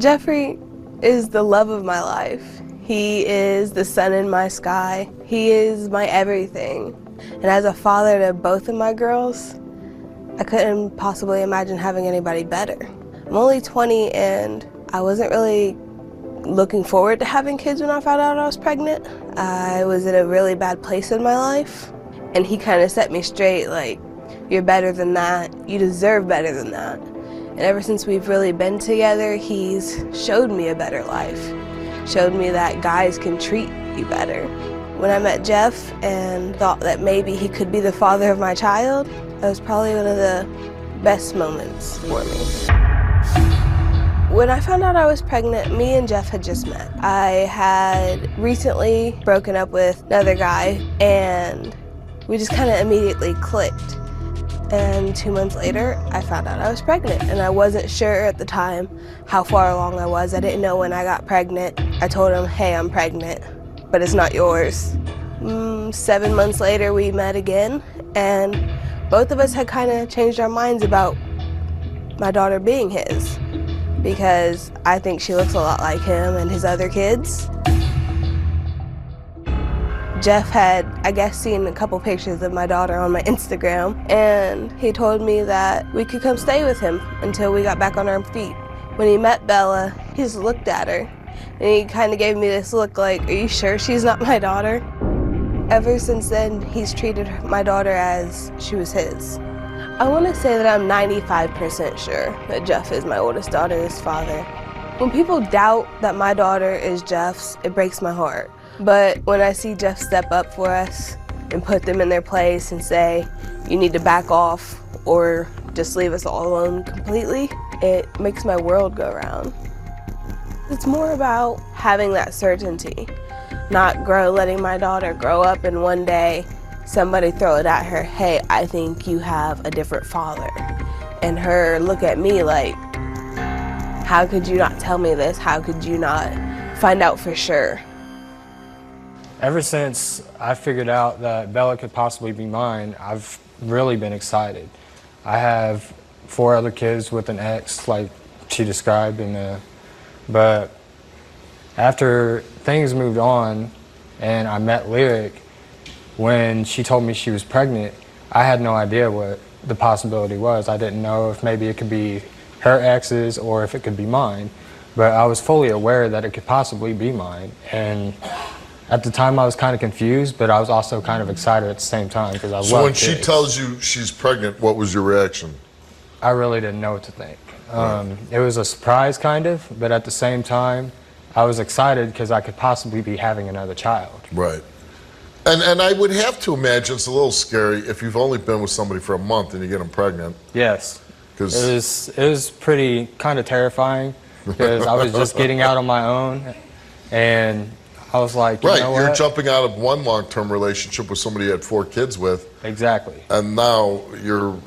Jeffrey is the love of my life. He is the sun in my sky. He is my everything. And as a father to both of my girls, I couldn't possibly imagine having anybody better. I'm only 20 and I wasn't really looking forward to having kids when I found out I was pregnant. I was in a really bad place in my life, and he kind of set me straight, like, you're better than that, you deserve better than that. And ever since we've really been together, he's showed me a better life, showed me that guys can treat you better. When I met Jeff and thought that maybe he could be the father of my child, that was probably one of the best moments for me. When I found out I was pregnant, me and Jeff had just met. I had recently broken up with another guy, and we just kind of immediately clicked. And 2 months later, I found out I was pregnant, and I wasn't sure at the time how far along I was. I didn't know when I got pregnant. I told him, hey, I'm pregnant, but it's not yours. 7 months later, we met again, and both of us had kind of changed our minds about my daughter being his, because I think she looks a lot like him and his other kids. Jeff had, I guess, seen a couple pictures of my daughter on my Instagram, and he told me that we could come stay with him until we got back on our feet. When he met Bella, he just looked at her, and he kind of gave me this look like, are you sure she's not my daughter? Ever since then, he's treated my daughter as she was his. I want to say that I'm 95% sure that Jeff is my oldest daughter's father. When people doubt that my daughter is Jeff's, it breaks my heart. But when I see Jeff step up for us and put them in their place and say, you need to back off or just leave us all alone completely, it makes my world go round. It's more about having that certainty, not letting my daughter grow up and one day somebody throw it at her, hey, I think you have a different father. And her look at me like, how could you not tell me this? How could you not find out for sure? Ever since I figured out that Bella could possibly be mine, I've really been excited. I have 4 other kids with an ex, like she described, but after things moved on and I met Lyric, when she told me she was pregnant, I had no idea what the possibility was. I didn't know if maybe it could be her ex's or if it could be mine, but I was fully aware that it could possibly be mine. And at the time I was kind of confused, but I was also kind of excited at the same time because I love kids. So when she tells you she's pregnant, what was your reaction? I really didn't know what to think. It was a surprise kind of, but at the same time, I was excited because I could possibly be having another child. Right. And I would have to imagine it's a little scary if you've only been with somebody for a month and you get them pregnant. Yes. It was pretty kind of terrifying because I was just getting out on my own, and I was like, you know what? You're jumping out of one long-term relationship with somebody you had 4 kids with. Exactly. And now you're,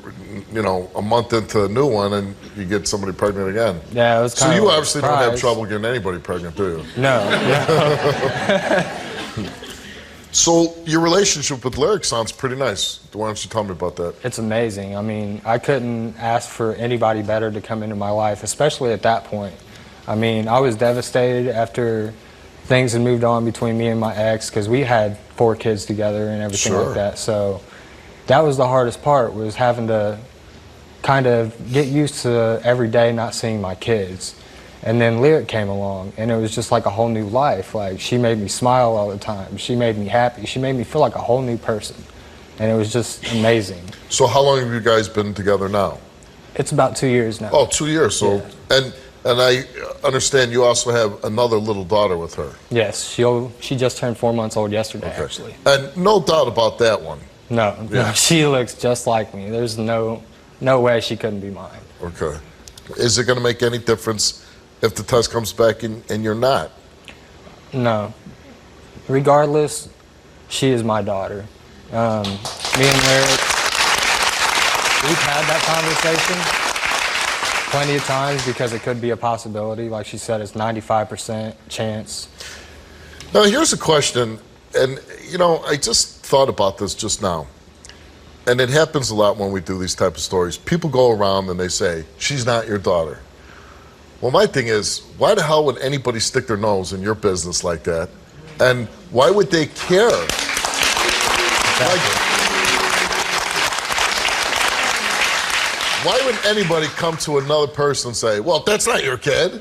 a month into a new one and you get somebody pregnant again. Yeah, it was kind of. So you obviously don't have trouble getting anybody pregnant, do you? No. So your relationship with Lyric sounds pretty nice. Why don't you tell me about that? It's amazing. I mean, I couldn't ask for anybody better to come into my life, especially at that point. I mean, I was devastated after things had moved on between me and my ex because we had 4 kids together and everything like that. So that was the hardest part, was having to kind of get used to every day not seeing my kids. And then Lyric came along, and it was just like a whole new life. Like, she made me smile all the time. She made me happy. She made me feel like a whole new person. And it was just amazing. So how long have you guys been together now? It's about 2 years now. Oh, 2 years. So, yeah. And I understand you also have another little daughter with her. Yes, she just turned 4 months old yesterday, actually. And no doubt about that one. No, she looks just like me. There's no way she couldn't be mine. Okay. Is it going to make any difference if the test comes back and you're not? No. Regardless, she is my daughter. Me and Lyric, we've had that conversation plenty of times because it could be a possibility. Like she said, it's 95% chance. Now, here's a question, and I just thought about this just now. And it happens a lot when we do these type of stories. People go around and they say, she's not your daughter. Well, my thing is, why the hell would anybody stick their nose in your business like that? And why would they care? Like, why would anybody come to another person and say, well, that's not your kid?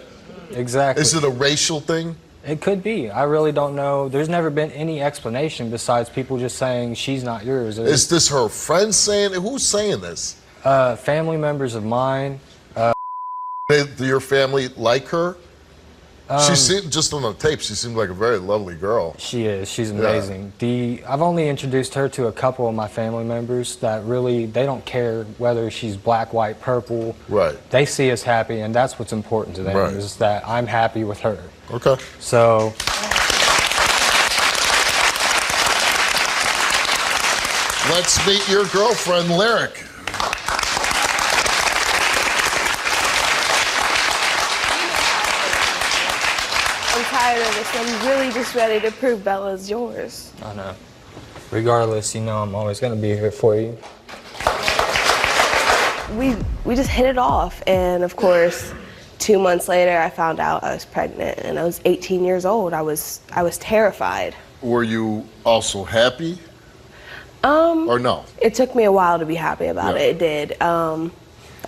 Exactly. Is it a racial thing? It could be. I really don't know. There's never been any explanation besides people just saying she's not yours. Is this her friend saying it? Who's saying this? Family members of mine. Do your family like her? She seemed, just on the tape, she seemed like a very lovely girl. She is. She's amazing. I've only introduced her to a couple of my family members that really, they don't care whether she's black, white, purple. Right. They see us happy, and that's what's important to them, is that I'm happy with her. Okay. So. Let's meet your girlfriend, Lyric. I'm tired of this. I'm really just ready to prove Bella's yours. I know. Regardless, you know I'm always going to be here for you. We just hit it off, and of course, 2 months later, I found out I was pregnant, and I was 18 years old. I was terrified. Were you also happy? Or no? It took me a while to be happy about it. It did. I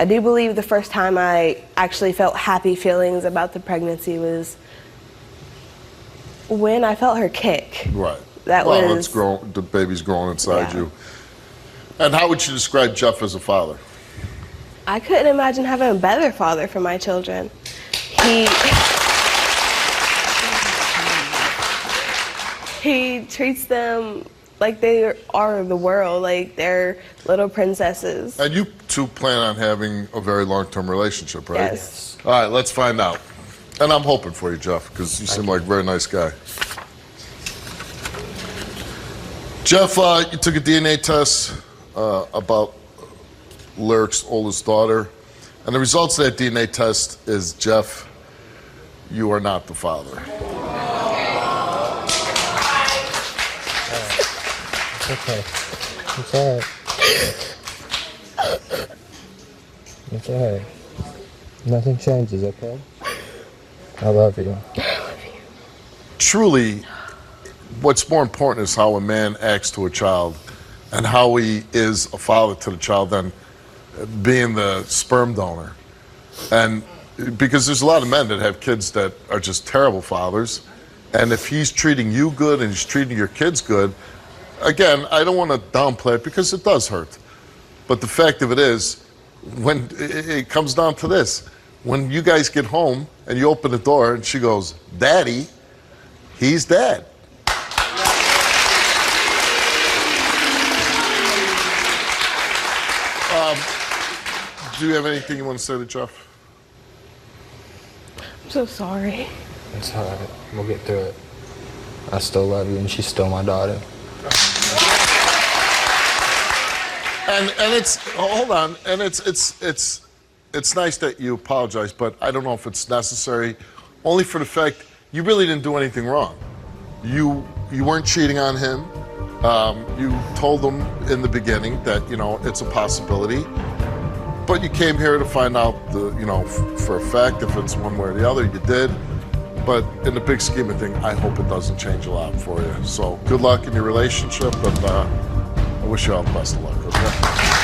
do believe the first time I actually felt happy feelings about the pregnancy was when I felt her kick. Right. That well, was. It's grown. The baby's growing inside Yeah. you. And how would you describe Jeff as a father? I couldn't imagine having a better father for my children. He treats them like they are the world, like they're little princesses. And you two plan on having a very long-term relationship, right? Yes. All right, let's find out. And I'm hoping for you, Jeff, because you seem like a very nice guy. Jeff, you took a DNA test about Lyric's oldest daughter, and the results of that DNA test is, Jeff, you are not the father. Okay. It's all right. It's all right. Nothing changes, okay? I love you. Truly, what's more important is how a man acts to a child and how he is a father to the child than being the sperm donor. And because there's a lot of men that have kids that are just terrible fathers, and if he's treating you good and he's treating your kids good, again, I don't want to downplay it because it does hurt. But the fact of it is, when it comes down to this, when you guys get home and you open the door and she goes, Daddy, he's dad. Do you have anything you want to say to Jeff? I'm so sorry. It's all right. We'll get through it. I still love you, and she's still my daughter. And it's, hold on, and it's nice that you apologize, but I don't know if it's necessary, only for the fact you really didn't do anything wrong. You weren't cheating on him. You told him in the beginning that, you know, it's a possibility, but you came here to find out, for a fact if it's one way or the other. You did, but in the big scheme of things, I hope it doesn't change a lot for you. So good luck in your relationship, and I wish you all the best of luck, okay?